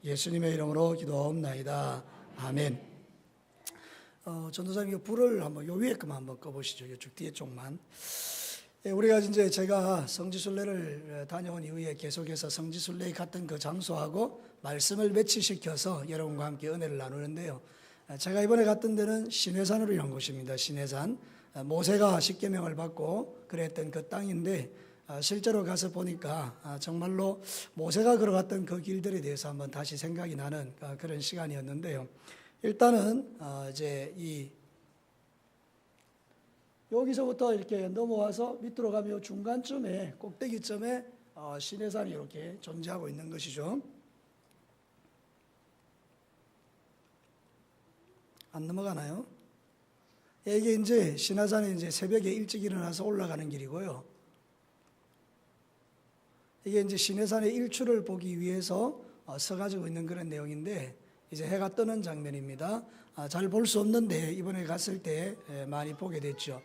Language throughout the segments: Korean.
예수님의 이름으로 기도하옵나이다. 아멘. 전도사님, 불을 한번 요 위에 것만 한번 꺼보시죠. 이쪽 뒤에 쪽만. 우리가 이제 제가 성지순례를 다녀온 이후에 계속해서 성지순례에 갔던 그 장소하고 말씀을 매치시켜서 여러분과 함께 은혜를 나누는데요. 제가 이번에 갔던 데는 시내산으로 이런 곳입니다. 시내산. 모세가 십계명을 받고 그랬던 그 땅인데 실제로 가서 보니까 정말로 모세가 걸어갔던 그 길들에 대해서 한번 다시 생각이 나는 그런 시간이었는데요. 일단은 이제 여기서부터 이렇게 넘어와서 밑으로 가면 중간쯤에 꼭대기점에 시내산이 이렇게 존재하고 있는 것이죠. 안 넘어가나요? 이게 이제 시내산에 이제 새벽에 일찍 일어나서 올라가는 길이고요. 이게 이제 시내산의 일출을 보기 위해서 서가지고 있는 그런 내용인데 이제 해가 뜨는 장면입니다. 잘 볼 수 없는데 이번에 갔을 때 많이 보게 됐죠.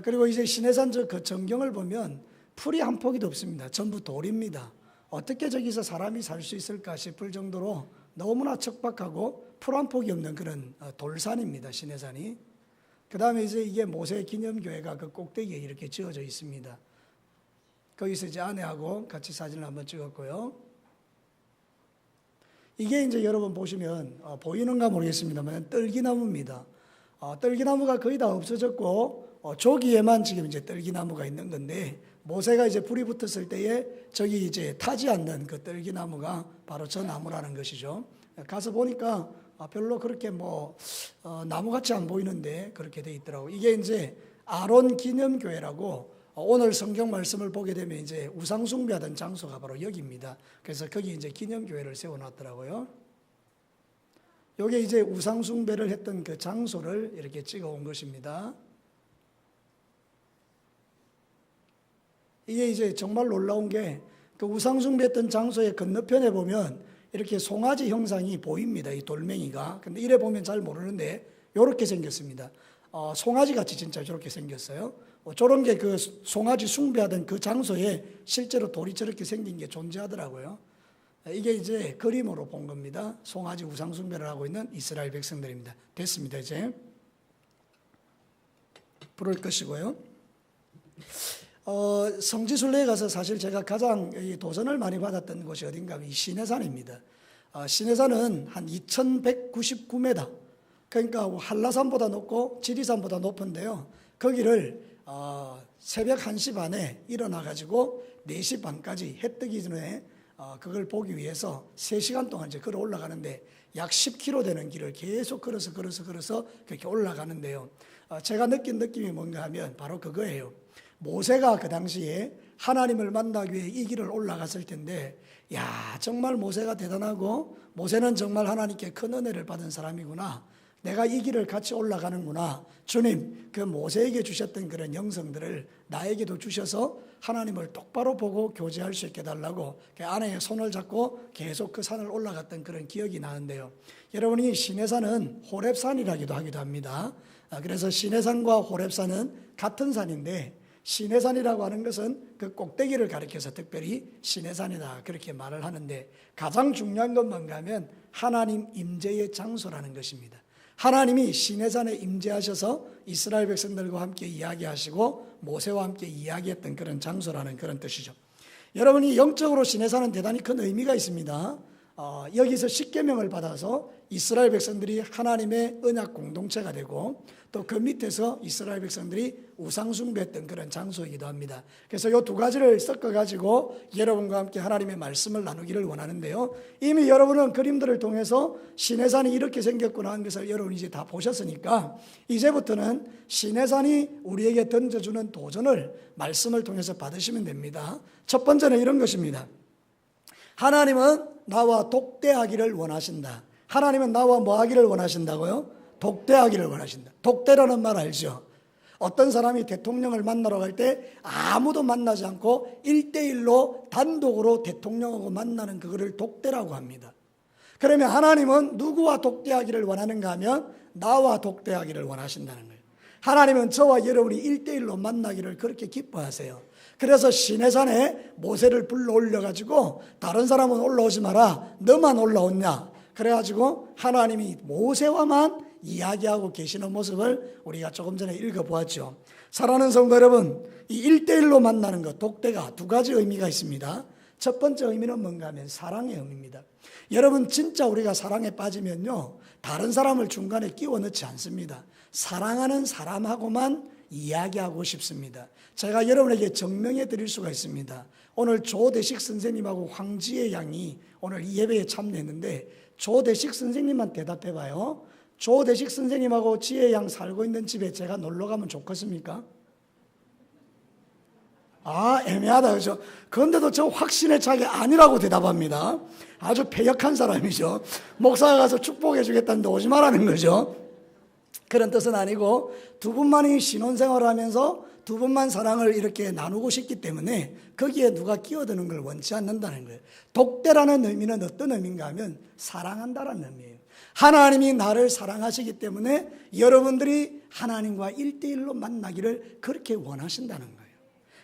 그리고 이제 시내산 그 전경을 보면 풀이 한 포기도 없습니다. 전부 돌입니다. 어떻게 저기서 사람이 살 수 있을까 싶을 정도로 너무나 척박하고 풀 한 폭이 없는 그런 돌산입니다. 시내산이. 그 다음에 이제 이게 모세 기념교회가 그 꼭대기에 이렇게 지어져 있습니다. 거기서 이제 아내하고 같이 사진을 한번 찍었고요. 이게 이제 여러분 보시면 보이는가 모르겠습니다만 떨기나무입니다. 떨기나무가 거의 다 없어졌고 조기에만 지금 이제 떨기나무가 있는 건데 모세가 이제 불이 붙었을 때에 저기 이제 타지 않는 그 떨기나무가 바로 저 나무라는 것이죠. 가서 보니까 별로 그렇게 나무같이 안 보이는데 그렇게 돼 있더라고요. 이게 이제 아론 기념교회라고 오늘 성경 말씀을 보게 되면 이제 우상숭배하던 장소가 바로 여기입니다. 그래서 거기 이제 기념교회를 세워놨더라고요. 요게 이제 우상숭배를 했던 그 장소를 이렇게 찍어 온 것입니다. 이게 이제 정말 놀라운 게 그 우상숭배했던 장소의 건너편에 보면 이렇게 송아지 형상이 보입니다. 이 돌멩이가. 근데 이래 보면 잘 모르는데 이렇게 생겼습니다. 송아지 같이 진짜 저렇게 생겼어요. 저런 게 그 송아지 숭배하던 그 장소에 실제로 돌이 저렇게 생긴 게 존재하더라고요. 이게 이제 그림으로 본 겁니다. 송아지 우상 숭배를 하고 있는 이스라엘 백성들입니다. 됐습니다. 이제 불을 끄시고요. 성지순례에 가서 사실 제가 가장 도전을 많이 받았던 곳이 어딘가 하면 이 시내산입니다. 시내산은 한 2199m, 그러니까 한라산보다 높고 지리산보다 높은데요. 거기를 새벽 1시 반에 일어나가지고 4시 반까지 해 뜨기 전에 그걸 보기 위해서 3시간 동안 이제 걸어 올라가는데 약 10km 되는 길을 계속 걸어서 그렇게 올라가는데요. 제가 느낀 느낌이 뭔가 하면 바로 그거예요. 모세가 그 당시에 하나님을 만나기 위해 이 길을 올라갔을 텐데, 야, 정말 모세가 대단하고 모세는 정말 하나님께 큰 은혜를 받은 사람이구나. 내가 이 길을 같이 올라가는구나. 주님, 그 모세에게 주셨던 그런 영성들을 나에게도 주셔서 하나님을 똑바로 보고 교제할 수 있게 해달라고 그 아내의 손을 잡고 계속 그 산을 올라갔던 그런 기억이 나는데요. 여러분이 시내산은 호렙산이라기도 하기도 합니다. 그래서 시내산과 호렙산은 같은 산인데 시내산이라고 하는 것은 그 꼭대기를 가리켜서 특별히 시내산이다 그렇게 말을 하는데 가장 중요한 건 뭔가 하면 하나님 임재의 장소라는 것입니다. 하나님이 시내산에 임재하셔서 이스라엘 백성들과 함께 이야기하시고 모세와 함께 이야기했던 그런 장소라는 그런 뜻이죠. 여러분이 영적으로 시내산은 대단히 큰 의미가 있습니다. 여기서 십계명을 받아서 이스라엘 백성들이 하나님의 언약 공동체가 되고 또 그 밑에서 이스라엘 백성들이 우상숭배했던 그런 장소이기도 합니다. 그래서 이 두 가지를 섞어가지고 여러분과 함께 하나님의 말씀을 나누기를 원하는데요. 이미 여러분은 그림들을 통해서 시내산이 이렇게 생겼구나 하는 것을 여러분이 이제 다 보셨으니까 이제부터는 시내산이 우리에게 던져주는 도전을 말씀을 통해서 받으시면 됩니다. 첫 번째는 이런 것입니다. 하나님은 나와 독대하기를 원하신다. 하나님은 나와 뭐 하기를 원하신다고요? 독대하기를 원하신다. 독대라는 말 알죠? 어떤 사람이 대통령을 만나러 갈 때 아무도 만나지 않고 1대1로 단독으로 대통령하고 만나는 그거를 독대라고 합니다. 그러면 하나님은 누구와 독대하기를 원하는가 하면 나와 독대하기를 원하신다는 거예요. 하나님은 저와 여러분이 1대1로 만나기를 그렇게 기뻐하세요. 그래서 시내산에 모세를 불러 올려가지고 다른 사람은 올라오지 마라, 너만 올라오냐. 그래가지고 하나님이 모세와만 이야기하고 계시는 모습을 우리가 조금 전에 읽어보았죠. 사랑하는 성도 여러분, 이 1대1로 만나는 것, 독대가 두 가지 의미가 있습니다. 첫 번째 의미는 뭔가 하면 사랑의 의미입니다. 여러분, 진짜 우리가 사랑에 빠지면요, 다른 사람을 중간에 끼워 넣지 않습니다. 사랑하는 사람하고만 이야기하고 싶습니다. 제가 여러분에게 증명해 드릴 수가 있습니다. 오늘 조대식 선생님하고 황지혜 양이 오늘 이 예배에 참여했는데, 조대식 선생님만 대답해 봐요. 조대식 선생님하고 지혜 양 살고 있는 집에 제가 놀러 가면 좋겠습니까? 애매하다, 그죠? 그런데도 저 확신에 차게 아니라고 대답합니다. 아주 패역한 사람이죠. 목사가 가서 축복해 주겠다는데 오지 말라는 거죠. 그런 뜻은 아니고, 두 분만이 신혼생활을 하면서 두 분만 사랑을 이렇게 나누고 싶기 때문에 거기에 누가 끼어드는 걸 원치 않는다는 거예요. 독대라는 의미는 어떤 의미인가 하면 사랑한다라는 의미예요. 하나님이 나를 사랑하시기 때문에 여러분들이 하나님과 1대1로 만나기를 그렇게 원하신다는 거예요.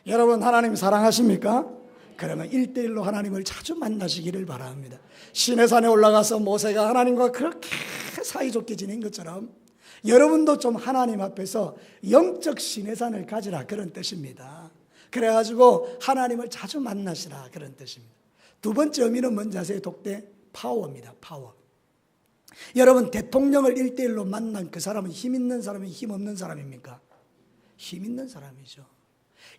여러분, 하나님 사랑하십니까? 그러면 1대1로 하나님을 자주 만나시기를 바랍니다. 시내산에 올라가서 모세가 하나님과 그렇게 사이좋게 지낸 것처럼 여러분도 좀 하나님 앞에서 영적 시내산을 가지라, 그런 뜻입니다. 그래가지고 하나님을 자주 만나시라, 그런 뜻입니다. 두 번째 의미는 뭔지 아세요? 독대 파워입니다. 파워. 여러분, 대통령을 1대1로 만난 그 사람은 힘 있는 사람이 힘 없는 사람입니까? 힘 있는 사람이죠.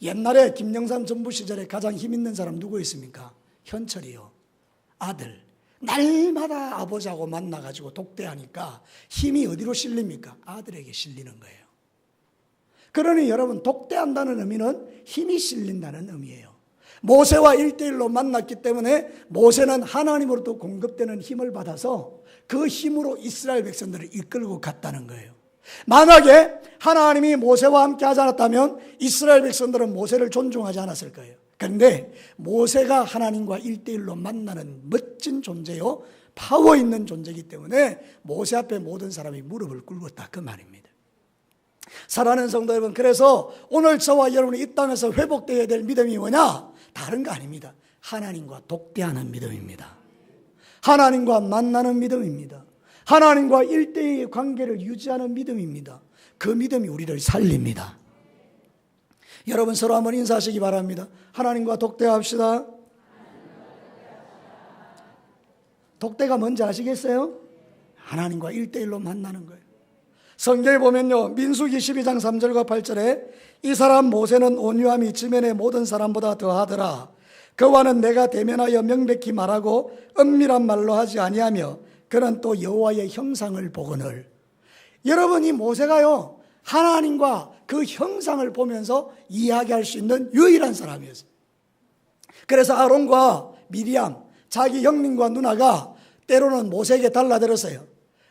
옛날에 김영삼 정부 시절에 가장 힘 있는 사람 누구였습니까? 현철이요. 아들. 날마다 아버지하고 만나가지고 독대하니까 힘이 어디로 실립니까? 아들에게 실리는 거예요. 그러니 여러분, 독대한다는 의미는 힘이 실린다는 의미예요. 모세와 1대1로 만났기 때문에 모세는 하나님으로부터 공급되는 힘을 받아서 그 힘으로 이스라엘 백성들을 이끌고 갔다는 거예요. 만약에 하나님이 모세와 함께 하지 않았다면 이스라엘 백성들은 모세를 존중하지 않았을 거예요. 그런데 모세가 하나님과 1대1로 만나는 멋진 존재요, 파워 있는 존재이기 때문에 모세 앞에 모든 사람이 무릎을 꿇었다, 그 말입니다. 사랑하는 성도 여러분, 그래서 오늘 저와 여러분이 이 땅에서 회복되어야 될 믿음이 뭐냐? 다른 거 아닙니다. 하나님과 독대하는 믿음입니다. 하나님과 만나는 믿음입니다. 하나님과 1대1의 관계를 유지하는 믿음입니다. 그 믿음이 우리를 살립니다. 여러분, 서로 한번 인사하시기 바랍니다. 하나님과 독대합시다. 독대가 뭔지 아시겠어요? 하나님과 1대1로 만나는 거예요. 성경에 보면요, 민수기 12장 3절과 8절에 이 사람 모세는 온유함이 지면의 모든 사람보다 더하더라. 그와는 내가 대면하여 명백히 말하고 은밀한 말로 하지 아니하며 그는 또 여호와의 형상을 보거늘. 여러분, 이 모세가요, 하나님과 그 형상을 보면서 이야기할 수 있는 유일한 사람이었어요. 그래서 아론과 미리암, 자기 형님과 누나가 때로는 모세에게 달라들었어요.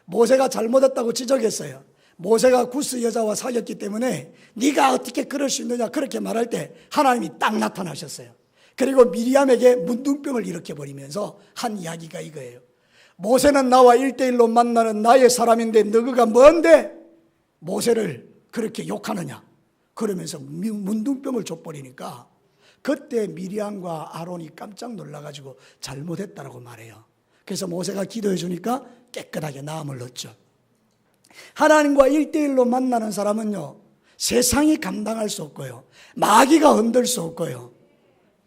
모세가 잘못했다고 지적했어요. 모세가 구스 여자와 사귀었기 때문에 네가 어떻게 그럴 수 있느냐, 그렇게 말할 때 하나님이 딱 나타나셨어요. 그리고 미리암에게 문둥병을 일으켜버리면서 한 이야기가 이거예요. 모세는 나와 1대1로 만나는 나의 사람인데 너가 뭔데 모세를 그렇게 욕하느냐, 그러면서 문둥병을 줘버리니까 그때 미리암과 아론이 깜짝 놀라가지고 잘못했다라고 말해요. 그래서 모세가 기도해 주니까 깨끗하게 나음을 얻죠. 하나님과 1대1로 만나는 사람은요, 세상이 감당할 수 없고요, 마귀가 흔들 수 없고요,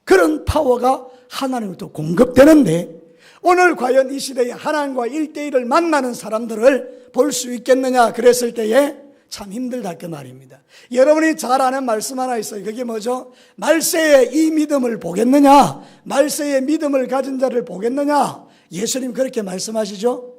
그런 파워가 하나님으로부터 공급되는데 오늘 과연 이 시대에 하나님과 1대1을 만나는 사람들을 볼 수 있겠느냐 그랬을 때에 참 힘들다, 그 말입니다. 여러분이 잘 아는 말씀 하나 있어요. 그게 뭐죠? 말세에 이 믿음을 보겠느냐, 말세에 믿음을 가진 자를 보겠느냐. 예수님 그렇게 말씀하시죠.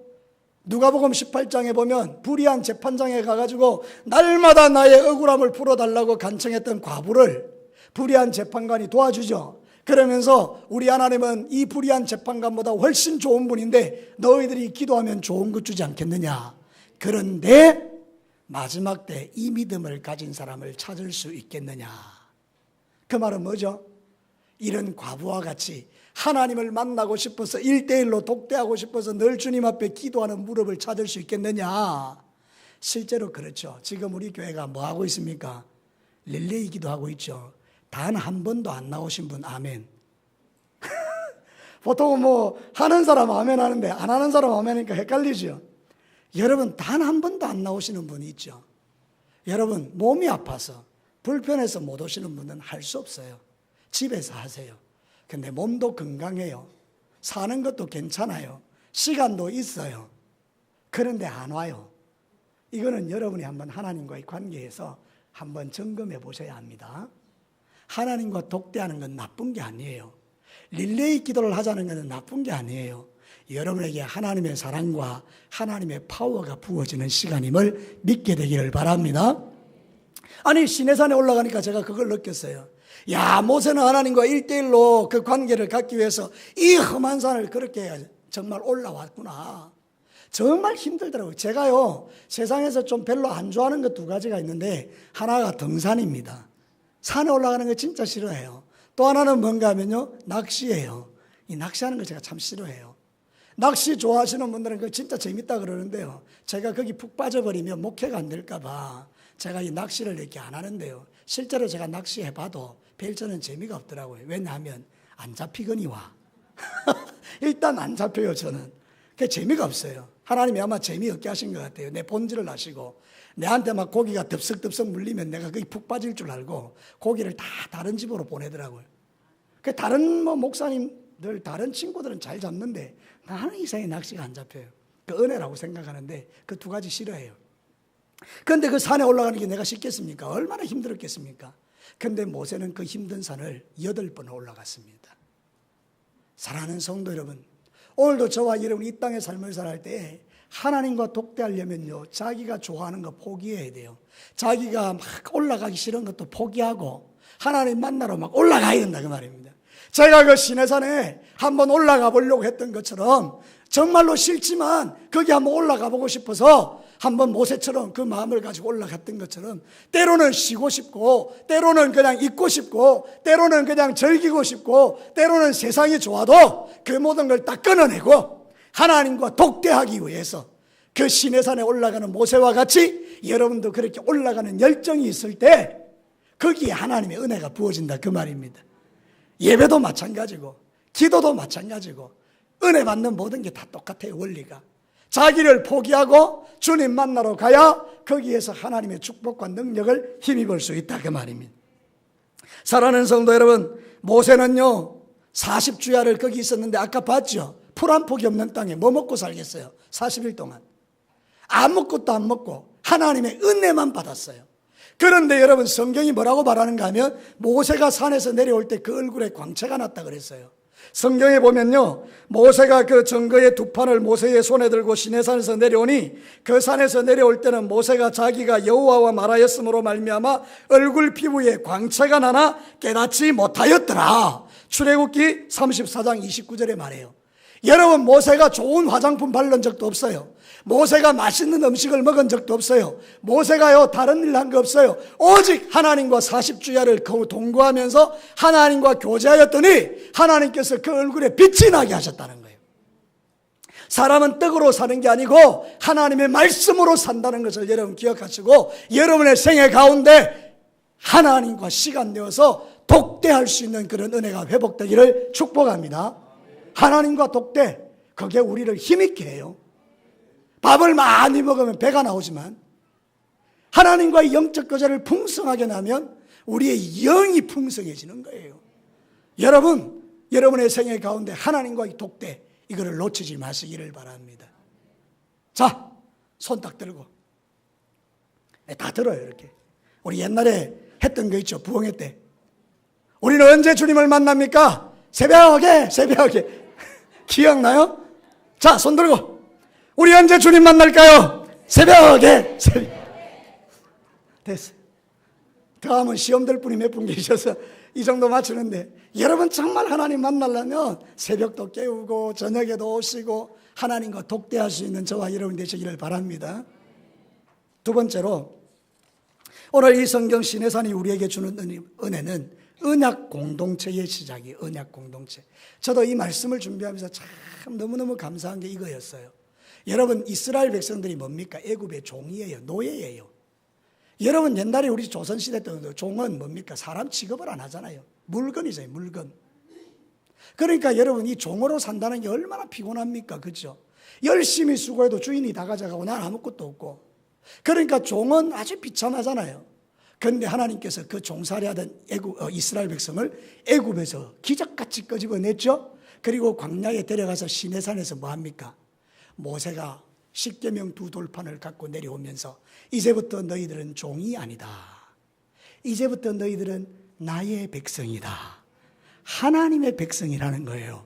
누가복음 18장에 보면 불의한 재판장에 가가지고 날마다 나의 억울함을 풀어달라고 간청했던 과부를 불의한 재판관이 도와주죠. 그러면서 우리 하나님은 이 불의한 재판관보다 훨씬 좋은 분인데 너희들이 기도하면 좋은 것 주지 않겠느냐. 그런데 마지막 때 이 믿음을 가진 사람을 찾을 수 있겠느냐. 그 말은 뭐죠? 이런 과부와 같이 하나님을 만나고 싶어서 1대1로 독대하고 싶어서 늘 주님 앞에 기도하는 무릎을 찾을 수 있겠느냐. 실제로 그렇죠. 지금 우리 교회가 뭐 하고 있습니까? 릴레이 기도하고 있죠. 단 한 번도 안 나오신 분 아멘. 보통 뭐 하는 사람 아멘 하는데 안 하는 사람 아멘 하니까 헷갈리죠. 여러분 단 한 번도 안 나오시는 분이 있죠. 여러분 몸이 아파서 불편해서 못 오시는 분은 할 수 없어요. 집에서 하세요. 근데 몸도 건강해요. 사는 것도 괜찮아요. 시간도 있어요. 그런데 안 와요. 이거는 여러분이 한번 하나님과의 관계에서 한번 점검해 보셔야 합니다. 하나님과 독대하는 건 나쁜 게 아니에요. 릴레이 기도를 하자는 것은 나쁜 게 아니에요. 여러분에게 하나님의 사랑과 하나님의 파워가 부어지는 시간임을 믿게 되기를 바랍니다. 아니 시내산에 올라가니까 제가 그걸 느꼈어요. 야, 모세는 하나님과 1대1로 그 관계를 갖기 위해서 이 험한 산을 그렇게 정말 올라왔구나. 정말 힘들더라고요. 제가요 세상에서 좀 별로 안 좋아하는 것 두 가지가 있는데 하나가 등산입니다. 산에 올라가는 거 진짜 싫어해요. 또 하나는 뭔가 하면요 낚시예요. 이 낚시하는 거 제가 참 싫어해요. 낚시 좋아하시는 분들은 그거 진짜 재밌다 그러는데요, 제가 거기 푹 빠져버리면 목회가 안 될까 봐 제가 이 낚시를 이렇게 안 하는데요, 실제로 제가 낚시해봐도 별 저는 재미가 없더라고요. 왜냐하면 안 잡히거니와 일단 안 잡혀요. 저는 그게 재미가 없어요. 하나님이 아마 재미없게 하신 것 같아요. 내 본질을 아시고 내한테 막 고기가 덥석덥석 물리면 내가 거기 푹 빠질 줄 알고 고기를 다 다른 집으로 보내더라고요. 그 다른 뭐 목사님들 다른 친구들은 잘 잡는데 나는 이상하게 낚시가 안 잡혀요. 그 은혜라고 생각하는데 그 두 가지 싫어해요. 그런데 그 산에 올라가는 게 내가 쉽겠습니까? 얼마나 힘들었겠습니까? 그런데 모세는 그 힘든 산을 8번 올라갔습니다. 사랑하는 성도 여러분, 오늘도 저와 여러분이 이 땅의 삶을 살아갈 때 하나님과 독대하려면요 자기가 좋아하는 거 포기해야 돼요. 자기가 막 올라가기 싫은 것도 포기하고 하나님 만나러 막 올라가야 된다 그 말입니다. 제가 그 시내산에 한번 올라가 보려고 했던 것처럼 정말로 싫지만 거기 한번 올라가 보고 싶어서 한번 모세처럼 그 마음을 가지고 올라갔던 것처럼 때로는 쉬고 싶고 때로는 그냥 있고 싶고 때로는 그냥 즐기고 싶고 때로는 세상이 좋아도 그 모든 걸 다 끊어내고 하나님과 독대하기 위해서 그 시내산에 올라가는 모세와 같이 여러분도 그렇게 올라가는 열정이 있을 때 거기에 하나님의 은혜가 부어진다 그 말입니다. 예배도 마찬가지고 기도도 마찬가지고 은혜 받는 모든 게 다 똑같아요. 원리가 자기를 포기하고 주님 만나러 가야 거기에서 하나님의 축복과 능력을 힘입을 수 있다 그 말입니다. 사랑하는 성도 여러분, 모세는요 40주야를 거기 있었는데 아까 봤죠? 풀 한 폭이 없는 땅에 뭐 먹고 살겠어요? 40일 동안 아무것도 안 먹고 하나님의 은혜만 받았어요. 그런데 여러분 성경이 뭐라고 말하는가 하면 모세가 산에서 내려올 때 그 얼굴에 광채가 났다 그랬어요. 성경에 보면요 모세가 그 증거의 두 판을 모세의 손에 들고 시내산에서 내려오니 그 산에서 내려올 때는 모세가 자기가 여호와와 말하였으므로 말미암아 얼굴 피부에 광채가 나나 깨닫지 못하였더라. 출애굽기 34장 29절에 말해요. 여러분 모세가 좋은 화장품 바른 적도 없어요. 모세가 맛있는 음식을 먹은 적도 없어요. 모세가요 다른 일 한 거 없어요. 오직 하나님과 40주야를 동거하면서 하나님과 교제하였더니 하나님께서 그 얼굴에 빛이 나게 하셨다는 거예요. 사람은 떡으로 사는 게 아니고 하나님의 말씀으로 산다는 것을 여러분 기억하시고 여러분의 생애 가운데 하나님과 시간 내어서 독대할 수 있는 그런 은혜가 회복되기를 축복합니다. 하나님과 독대, 그게 우리를 힘있게 해요. 밥을 많이 먹으면 배가 나오지만 하나님과의 영적 교제를 풍성하게 나면 우리의 영이 풍성해지는 거예요. 여러분, 여러분의 생애 가운데 하나님과의 독대, 이거를 놓치지 마시기를 바랍니다. 자, 손 딱 들고 다 들어요. 이렇게 우리 옛날에 했던 거 있죠. 부흥회 때 우리는 언제 주님을 만납니까? 새벽에 기억나요? 자, 손 들고 우리 언제 주님 만날까요? 새벽에 됐어요. 다음은 시험 될 분이 몇 분 계셔서 이 정도 맞추는데 여러분 정말 하나님 만나려면 새벽도 깨우고 저녁에도 오시고 하나님과 독대할 수 있는 저와 여러분 되시기를 바랍니다. 두 번째로 오늘 이 성경 시내산이 우리에게 주는 은혜는 언약 공동체의 시작이에요. 언약 공동체. 저도 이 말씀을 준비하면서 참 너무너무 감사한 게 이거였어요. 여러분 이스라엘 백성들이 뭡니까? 애굽의 종이에요. 노예예요. 여러분 옛날에 우리 조선시대 때도 종은 뭡니까? 사람 취급을 안 하잖아요. 물건이잖아요, 물건. 그러니까 여러분 이 종으로 산다는 게 얼마나 피곤합니까? 그렇죠? 열심히 수고해도 주인이 다 가져가고 난 아무것도 없고. 그러니까 종은 아주 비참하잖아요. 그런데 하나님께서 그 종살이하던 이스라엘 백성을 애굽에서 기적같이 끄집어냈죠. 그리고 광야에 데려가서 시내산에서 뭐합니까? 모세가 십계명 두 돌판을 갖고 내려오면서 이제부터 너희들은 종이 아니다. 이제부터 너희들은 나의 백성이다. 하나님의 백성이라는 거예요.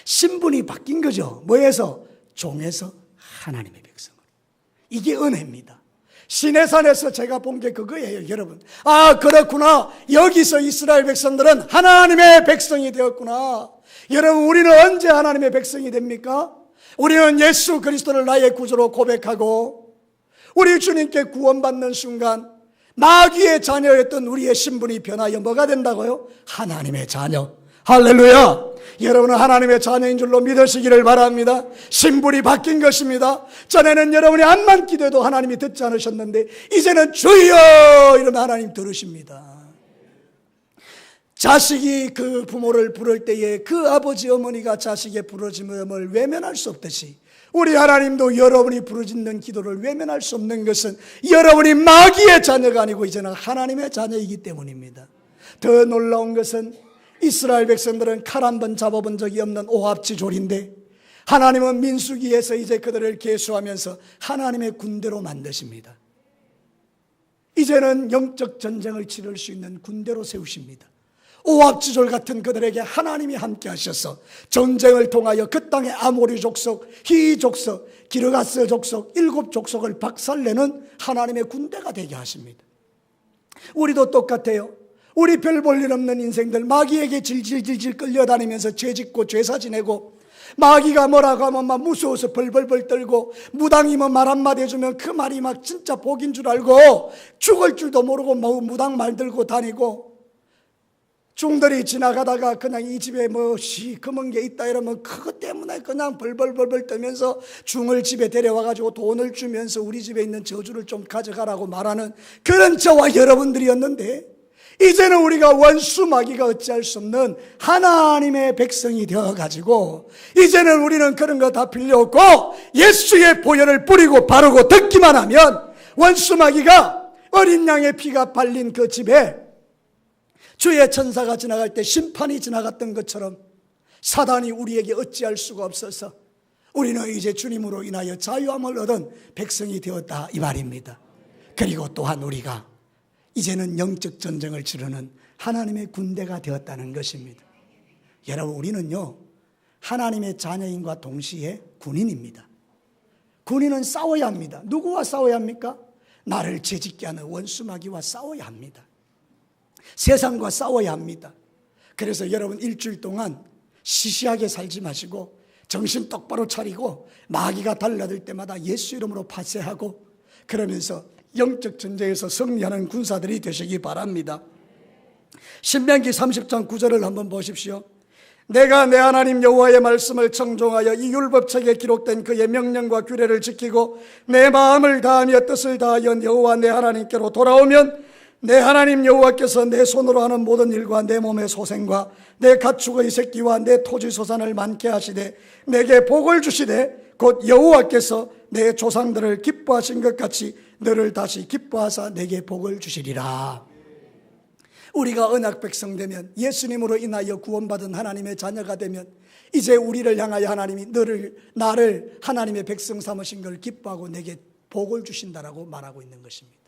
신분이 바뀐 거죠. 뭐에서? 종에서 하나님의 백성으로. 이게 은혜입니다. 시내산에서 제가 본 게 그거예요, 여러분. 아, 그렇구나. 여기서 이스라엘 백성들은 하나님의 백성이 되었구나. 여러분, 우리는 언제 하나님의 백성이 됩니까? 우리는 예수 그리스도를 나의 구주로 고백하고 우리 주님께 구원받는 순간 마귀의 자녀였던 우리의 신분이 변하여 뭐가 된다고요? 하나님의 자녀. 할렐루야. 여러분은 하나님의 자녀인 줄로 믿으시기를 바랍니다. 신분이 바뀐 것입니다. 전에는 여러분이 암만 기도해도 하나님이 듣지 않으셨는데 이제는 주여 이러면 하나님 들으십니다. 자식이 그 부모를 부를 때에 그 아버지 어머니가 자식의 부르짖음을 외면할 수 없듯이 우리 하나님도 여러분이 부르짖는 기도를 외면할 수 없는 것은 여러분이 마귀의 자녀가 아니고 이제는 하나님의 자녀이기 때문입니다. 더 놀라운 것은 이스라엘 백성들은 칼 한 번 잡아본 적이 없는 오합지졸인데 하나님은 민수기에서 이제 그들을 계수하면서 하나님의 군대로 만드십니다. 이제는 영적 전쟁을 치를 수 있는 군대로 세우십니다. 오합지졸 같은 그들에게 하나님이 함께 하셔서 전쟁을 통하여 그 땅의 아모리 족속, 히 족속, 기르가스 족속 7족속을 박살내는 하나님의 군대가 되게 하십니다. 우리도 똑같아요. 우리 별 볼 일 없는 인생들 마귀에게 질질질질 끌려다니면서 죄짓고 죄사 지내고 마귀가 뭐라고 하면 막 무서워서 벌벌벌 떨고 무당이면 말 한마디 해주면 그 말이 막 진짜 복인 줄 알고 죽을 줄도 모르고 무당 말 들고 다니고 중들이 지나가다가 그냥 이 집에 뭐 시커먼 게 있다 이러면 그것 때문에 그냥 벌벌벌벌 떨면서 중을 집에 데려와가지고 돈을 주면서 우리 집에 있는 저주를 좀 가져가라고 말하는 그런 저와 여러분들이었는데 이제는 우리가 원수 마귀가 어찌할 수 없는 하나님의 백성이 되어가지고 이제는 우리는 그런 거 다 필요 없고 예수의 보혈을 뿌리고 바르고 듣기만 하면 원수 마귀가 어린 양의 피가 발린 그 집에 주의 천사가 지나갈 때 심판이 지나갔던 것처럼 사단이 우리에게 어찌할 수가 없어서 우리는 이제 주님으로 인하여 자유함을 얻은 백성이 되었다 이 말입니다. 그리고 또한 우리가 이제는 영적 전쟁을 치르는 하나님의 군대가 되었다는 것입니다. 여러분 우리는요 하나님의 자녀인과 동시에 군인입니다. 군인은 싸워야 합니다. 누구와 싸워야 합니까? 나를 죄짓게 하는 원수 마귀와 싸워야 합니다. 세상과 싸워야 합니다. 그래서 여러분 일주일 동안 시시하게 살지 마시고 정신 똑바로 차리고 마귀가 달라들 때마다 예수 이름으로 파쇄하고 그러면서 영적 전쟁에서 승리하는 군사들이 되시기 바랍니다. 신명기 30장 9절을 한번 보십시오. 내가 내 하나님 여호와의 말씀을 청종하여 이 율법책에 기록된 그의 명령과 규례를 지키고 내 마음을 다하며 뜻을 다하여 여호와 내 하나님께로 돌아오면 내 하나님 여호와께서 내 손으로 하는 모든 일과 내 몸의 소생과 내 가축의 새끼와 내 토지 소산을 많게 하시되 내게 복을 주시되 곧 여호와께서 내 조상들을 기뻐하신 것 같이 너를 다시 기뻐하사 내게 복을 주시리라. 우리가 언약 백성 되면 예수님으로 인하여 구원받은 하나님의 자녀가 되면 이제 우리를 향하여 하나님이 나를 하나님의 백성 삼으신 걸 기뻐하고 내게 복을 주신다라고 말하고 있는 것입니다.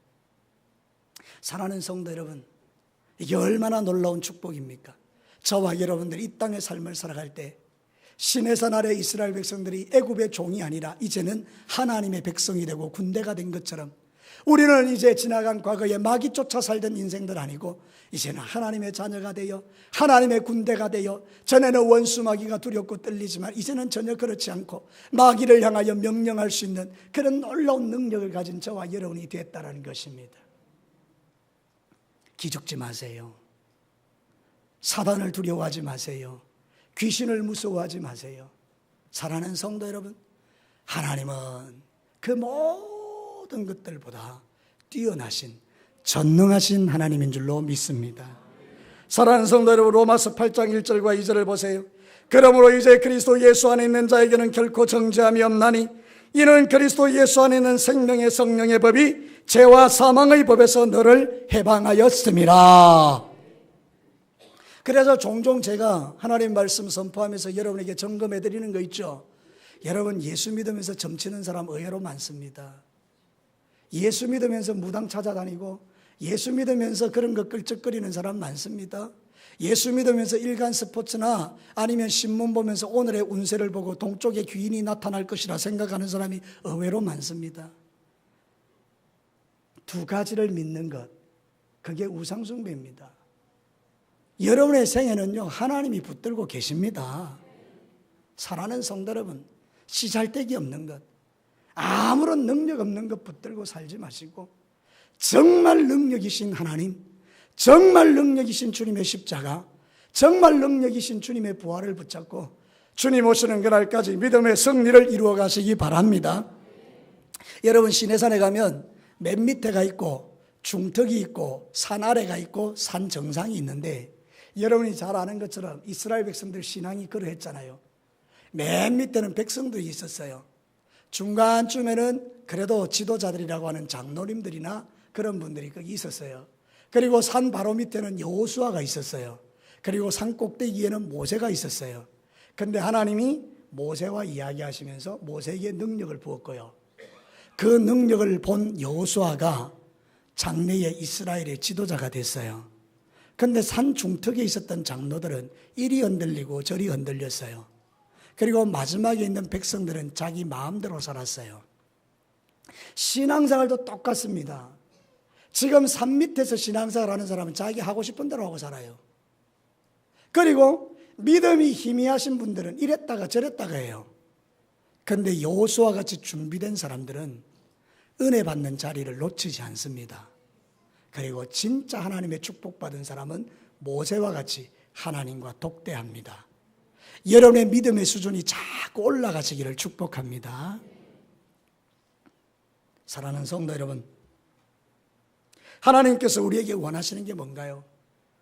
사랑하는 성도 여러분, 이게 얼마나 놀라운 축복입니까? 저와 여러분들이 이 땅의 삶을 살아갈 때 시내산 아래 이스라엘 백성들이 애굽의 종이 아니라 이제는 하나님의 백성이 되고 군대가 된 것처럼 우리는 이제 지나간 과거에 마귀 쫓아 살던 인생들 아니고 이제는 하나님의 자녀가 되어 하나님의 군대가 되어 전에는 원수 마귀가 두렵고 떨리지만 이제는 전혀 그렇지 않고 마귀를 향하여 명령할 수 있는 그런 놀라운 능력을 가진 저와 여러분이 됐다는 것입니다. 기죽지 마세요. 사단을 두려워하지 마세요. 귀신을 무서워하지 마세요. 사랑하는 성도 여러분, 하나님은 그 모든 것들보다 뛰어나신 전능하신 하나님인 줄로 믿습니다. 사랑하는 성도 여러분, 로마서 8장 1절과 2절을 보세요. 그러므로 이제 그리스도 예수 안에 있는 자에게는 결코 정죄함이 없나니 이는 그리스도 예수 안에 있는 생명의 성령의 법이 죄와 사망의 법에서 너를 해방하였음이라. 그래서 종종 제가 하나님 말씀 선포하면서 여러분에게 점검해 드리는 거 있죠. 여러분, 예수 믿으면서 점치는 사람 의외로 많습니다. 예수 믿으면서 무당 찾아다니고 예수 믿으면서 그런 거 끌적거리는 사람 많습니다. 예수 믿으면서 일간 스포츠나 아니면 신문 보면서 오늘의 운세를 보고 동쪽에 귀인이 나타날 것이라 생각하는 사람이 의외로 많습니다. 두 가지를 믿는 것, 그게 우상숭배입니다. 여러분의 생에는요, 하나님이 붙들고 계십니다. 사랑하는 성도 여러분, 씨잘데기 없는 것, 아무런 능력 없는 것 붙들고 살지 마시고 정말 능력이신 하나님, 정말 능력이신 주님의 십자가, 정말 능력이신 주님의 부활을 붙잡고 주님 오시는 그날까지 믿음의 승리를 이루어 가시기 바랍니다. 여러분, 시내산에 가면 맨 밑에가 있고 중턱이 있고 산 아래가 있고 산 정상이 있는데, 여러분이 잘 아는 것처럼 이스라엘 백성들 신앙이 그러했잖아요. 맨 밑에는 백성들이 있었어요. 중간쯤에는 그래도 지도자들이라고 하는 장로님들이나 그런 분들이 거기 있었어요. 그리고 산 바로 밑에는 여호수아가 있었어요. 그리고 산 꼭대기에는 모세가 있었어요. 그런데 하나님이 모세와 이야기하시면서 모세에게 능력을 부었고요. 그 능력을 본 여호수아가 장래의 이스라엘의 지도자가 됐어요. 그런데 산 중턱에 있었던 장로들은 이리 흔들리고 저리 흔들렸어요. 그리고 마지막에 있는 백성들은 자기 마음대로 살았어요. 신앙생활도 똑같습니다. 지금 산 밑에서 신앙생활 하는 사람은 자기 하고 싶은 대로 하고 살아요. 그리고 믿음이 희미하신 분들은 이랬다가 저랬다가 해요. 그런데 여호수아 같이 준비된 사람들은 은혜 받는 자리를 놓치지 않습니다. 그리고 진짜 하나님의 축복받은 사람은 모세와 같이 하나님과 독대합니다. 여러분의 믿음의 수준이 자꾸 올라가시기를 축복합니다. 사랑하는 성도 여러분, 하나님께서 우리에게 원하시는 게 뭔가요?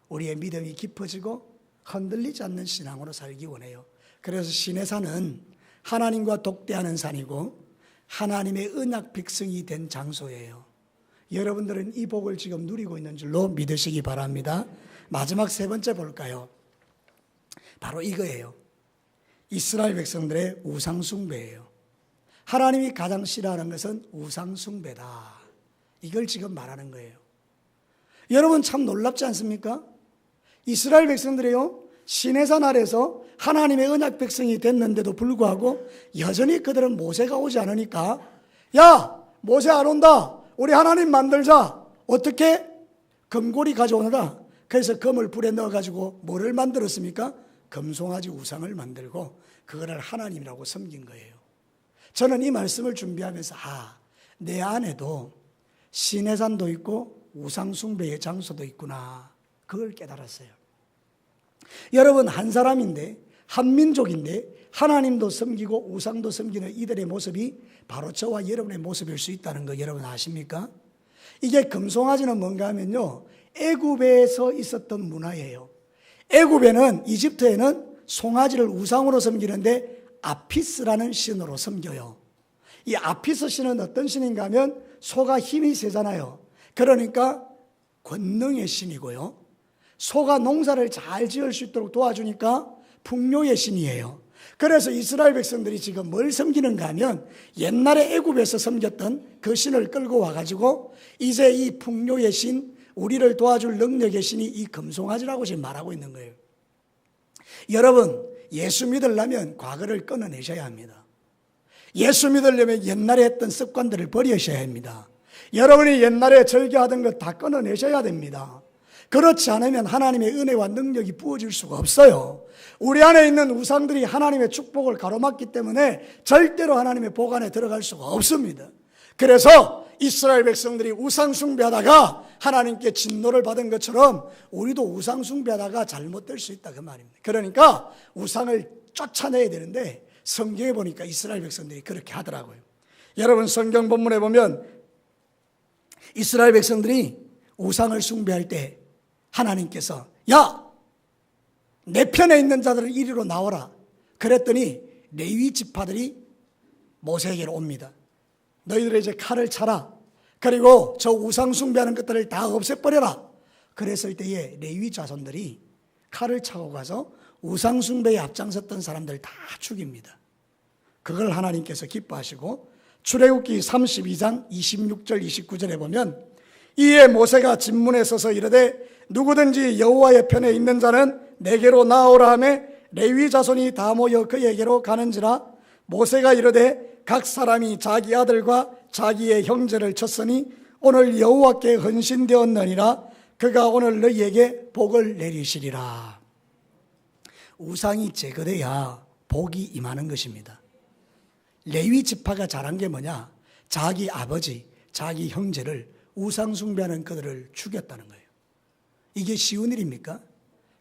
우리의 믿음이 깊어지고 흔들리지 않는 신앙으로 살기 원해요. 그래서 시내산은 하나님과 독대하는 산이고 하나님의 언약 백성이 된 장소예요. 여러분들은 이 복을 지금 누리고 있는 줄로 믿으시기 바랍니다. 마지막 세 번째 볼까요? 바로 이거예요. 이스라엘 백성들의 우상숭배예요. 하나님이 가장 싫어하는 것은 우상숭배다. 이걸 지금 말하는 거예요. 여러분, 참 놀랍지 않습니까? 이스라엘 백성들이요, 시내산 아래서 하나님의 언약 백성이 됐는데도 불구하고 여전히 그들은 모세가 오지 않으니까, 야, 모세 안 온다, 우리 하나님 만들자. 어떻게? 금고리 가져오느라. 그래서 금을 불에 넣어가지고 뭐를 만들었습니까? 금송아지 우상을 만들고 그거를 하나님이라고 섬긴 거예요. 저는 이 말씀을 준비하면서 내 안에도 시내산도 있고 우상숭배의 장소도 있구나, 그걸 깨달았어요. 여러분, 한 사람인데, 한 민족인데 하나님도 섬기고 우상도 섬기는 이들의 모습이 바로 저와 여러분의 모습일 수 있다는 거 여러분 아십니까? 이게 금송아지는 뭔가 하면요, 애굽에서 있었던 문화예요. 애굽에는, 이집트에는 송아지를 우상으로 섬기는데 아피스라는 신으로 섬겨요. 이 아피스 신은 어떤 신인가 하면 소가 힘이 세잖아요. 그러니까 권능의 신이고요, 소가 농사를 잘 지을 수 있도록 도와주니까 풍요의 신이에요. 그래서 이스라엘 백성들이 지금 뭘 섬기는가 하면 옛날에 애굽에서 섬겼던 그 신을 끌고 와가지고 이제 이 풍요의 신, 우리를 도와줄 능력의 신이 이 금송아지라고 지금 말하고 있는 거예요. 여러분, 예수 믿으려면 과거를 끊어내셔야 합니다. 예수 믿으려면 옛날에 했던 습관들을 버리셔야 합니다. 여러분이 옛날에 즐겨하던 것 다 끊어내셔야 됩니다. 그렇지 않으면 하나님의 은혜와 능력이 부어질 수가 없어요. 우리 안에 있는 우상들이 하나님의 축복을 가로막기 때문에 절대로 하나님의 복 안에 들어갈 수가 없습니다. 그래서 이스라엘 백성들이 우상 숭배하다가 하나님께 진노를 받은 것처럼 우리도 우상 숭배하다가 잘못될 수 있다, 그 말입니다. 그러니까 우상을 쫓아내야 되는데 성경에 보니까 이스라엘 백성들이 그렇게 하더라고요. 여러분, 성경 본문에 보면 이스라엘 백성들이 우상을 숭배할 때 하나님께서 야! 내 편에 있는 자들을 이리로 나오라. 그랬더니 레위 지파들이 모세에게로 옵니다. 너희들의 이제 칼을 차라. 그리고 저 우상 숭배하는 것들을 다 없애버려라. 그랬을 때에 레위 자손들이 칼을 차고 가서 우상 숭배에 앞장섰던 사람들 다 죽입니다. 그걸 하나님께서 기뻐하시고 출애굽기 32장 26절 29절에 보면 이에 모세가 진문에 서서 이르되 누구든지 여호와의 편에 있는 자는 내게로 나오라 하며 레위 자손이 다 모여 그에게로 가는지라. 모세가 이르되 각 사람이 자기 아들과 자기의 형제를 쳤으니 오늘 여호와께 헌신되었느니라. 그가 오늘 너희에게 복을 내리시리라. 우상이 제거돼야 복이 임하는 것입니다. 레위 지파가 잘한 게 뭐냐? 자기 아버지, 자기 형제를 우상 숭배하는 그들을 죽였다는 거예요. 이게 쉬운 일입니까?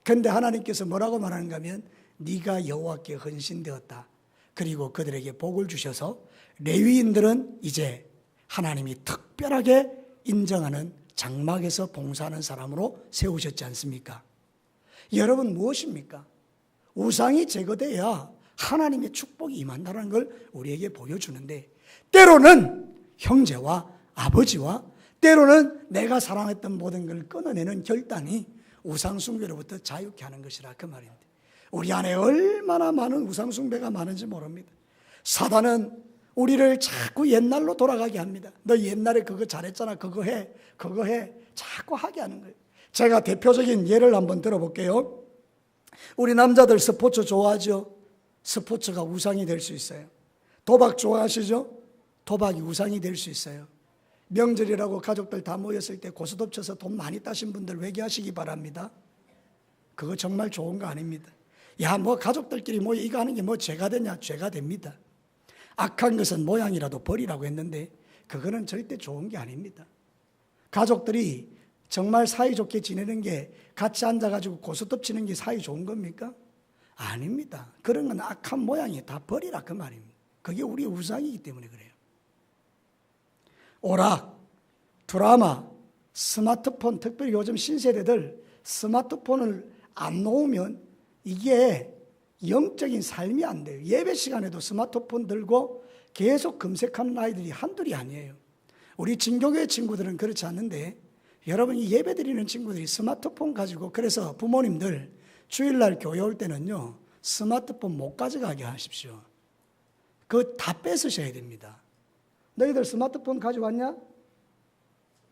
그런데 하나님께서 뭐라고 말하는가 하면 네가 여호와께 헌신되었다. 그리고 그들에게 복을 주셔서 레위인들은 이제 하나님이 특별하게 인정하는 장막에서 봉사하는 사람으로 세우셨지 않습니까? 여러분 무엇입니까? 우상이 제거돼야 하나님의 축복이 임한다는 걸 우리에게 보여주는데 때로는 형제와 아버지와 때로는 내가 사랑했던 모든 걸 끊어내는 결단이 우상 숭배로부터 자유케 하는 것이라 그 말입니다. 우리 안에 얼마나 많은 우상 숭배가 많은지 모릅니다. 사단은 우리를 자꾸 옛날로 돌아가게 합니다. 너 옛날에 그거 잘했잖아. 그거 해. 자꾸 하게 하는 거예요. 제가 대표적인 예를 한번 들어볼게요. 우리 남자들 스포츠 좋아하죠? 스포츠가 우상이 될 수 있어요. 도박 좋아하시죠? 도박이 우상이 될 수 있어요. 명절이라고 가족들 다 모였을 때 고스톱 쳐서 돈 많이 따신 분들 회개하시기 바랍니다. 그거 정말 좋은 거 아닙니다. 야, 뭐 가족들끼리 모여 이거 하는 게 뭐 죄가 되냐? 죄가 됩니다. 악한 것은 모양이라도 버리라고 했는데 그거는 절대 좋은 게 아닙니다. 가족들이 정말 사이좋게 지내는 게 같이 앉아가지고 고스톱 치는 게 사이 좋은 겁니까? 아닙니다. 그런 건 악한 모양이 다 버리라 그 말입니다. 그게 우리의 우상이기 때문에 그래요. 오락, 드라마, 스마트폰, 특별히 요즘 신세대들 스마트폰을 안 놓으면 이게 영적인 삶이 안 돼요. 예배 시간에도 스마트폰 들고 계속 검색하는 아이들이 한둘이 아니에요. 우리 진교교회 친구들은 그렇지 않는데 여러분이 예배 드리는 친구들이 스마트폰 가지고 그래서 부모님들 주일날 교회 올 때는요 스마트폰 못 가져가게 하십시오. 그거 다 뺏으셔야 됩니다. 너희들 스마트폰 가져왔냐?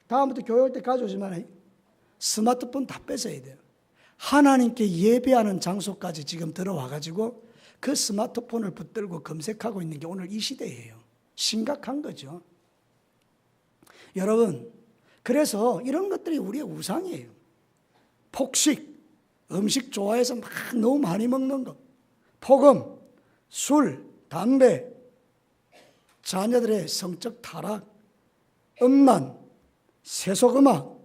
다음부터 교회 올 때 가져오지 마라. 스마트폰 다 뺏어야 돼요. 하나님께 예배하는 장소까지 지금 들어와가지고 그 스마트폰을 붙들고 검색하고 있는 게 오늘 이 시대예요. 심각한 거죠. 여러분, 그래서 이런 것들이 우리의 우상이에요. 폭식, 음식 좋아해서 막 너무 많이 먹는 것, 폭음, 술, 담배, 자녀들의 성적 타락, 음란, 세속음악,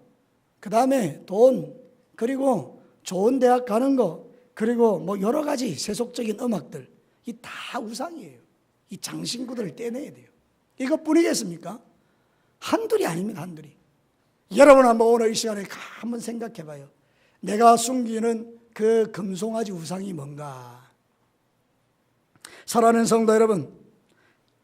그 다음에 돈, 그리고 좋은 대학 가는 거, 그리고 뭐 여러 가지 세속적인 음악들, 이 다 우상이에요. 이 장신구들을 떼내야 돼요. 이것뿐이겠습니까? 한둘이 아닙니다. 한둘이. 여러분 한번 오늘 이 시간에 한번 생각해 봐요. 내가 숨기는 그 금송아지 우상이 뭔가. 사랑하는 성도 여러분,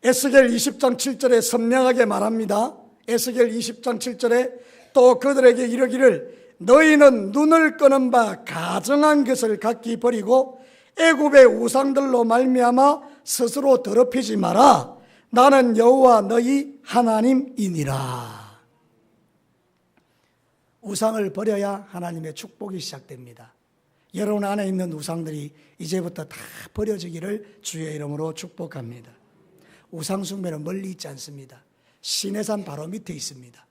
에스겔 20장 7절에 선명하게 말합니다. 에스겔 20장 7절에 또 그들에게 이르기를 너희는 눈을 끄는 바 가증한 것을 각기 버리고 애굽의 우상들로 말미암아 스스로 더럽히지 마라. 나는 여호와 너희 하나님이니라. 우상을 버려야 하나님의 축복이 시작됩니다. 여러분 안에 있는 우상들이 이제부터 다 버려지기를 주의 이름으로 축복합니다. 우상 숭배는 멀리 있지 않습니다. 시내산 바로 밑에 있습니다.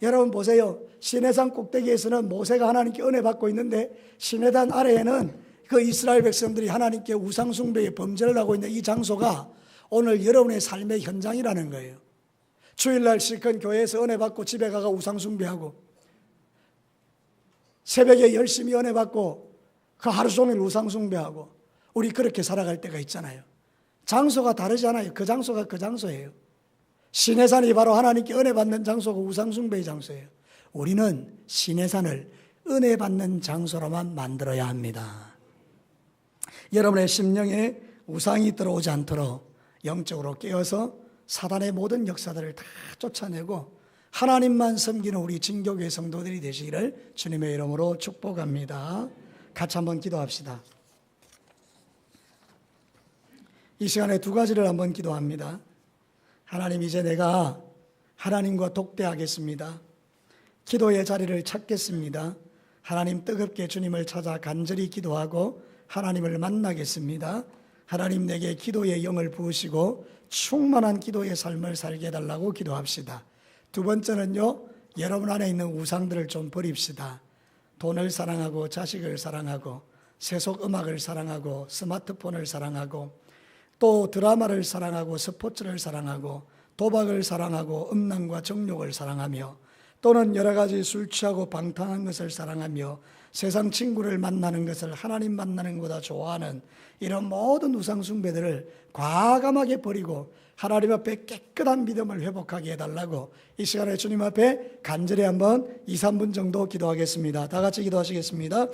여러분 보세요. 시내산 꼭대기에서는 모세가 하나님께 은혜 받고 있는데 시내산 아래에는 그 이스라엘 백성들이 하나님께 우상 숭배의 범죄를 하고 있는 이 장소가 오늘 여러분의 삶의 현장이라는 거예요. 주일날 실컷 교회에서 은혜 받고 집에 가가 우상 숭배하고 새벽에 열심히 은혜 받고 그 하루 종일 우상 숭배하고 우리 그렇게 살아갈 때가 있잖아요. 장소가 다르잖아요. 그 장소가 그 장소예요. 시내산이 바로 하나님께 은혜 받는 장소고 우상 숭배의 장소예요. 우리는 시내산을 은혜 받는 장소로만 만들어야 합니다. 여러분의 심령에 우상이 들어오지 않도록 영적으로 깨어서 사단의 모든 역사들을 다 쫓아내고 하나님만 섬기는 우리 진교교회 성도들이 되시기를 주님의 이름으로 축복합니다. 같이 한번 기도합시다. 이 시간에 두 가지를 한번 기도합니다. 하나님, 이제 내가 하나님과 독대하겠습니다. 기도의 자리를 찾겠습니다. 하나님, 뜨겁게 주님을 찾아 간절히 기도하고 하나님을 만나겠습니다. 하나님, 내게 기도의 영을 부으시고 충만한 기도의 삶을 살게 해달라고 기도합시다. 두 번째는요, 여러분 안에 있는 우상들을 좀 버립시다. 돈을 사랑하고 자식을 사랑하고 세속 음악을 사랑하고 스마트폰을 사랑하고 또 드라마를 사랑하고 스포츠를 사랑하고 도박을 사랑하고 음란과 정욕을 사랑하며 또는 여러 가지 술 취하고 방탕한 것을 사랑하며 세상 친구를 만나는 것을 하나님 만나는 것보다 좋아하는 이런 모든 우상 숭배들을 과감하게 버리고 하나님 앞에 깨끗한 믿음을 회복하게 해달라고 이 시간에 주님 앞에 간절히 한번 2, 3분 정도 기도하겠습니다. 다 같이 기도하시겠습니다.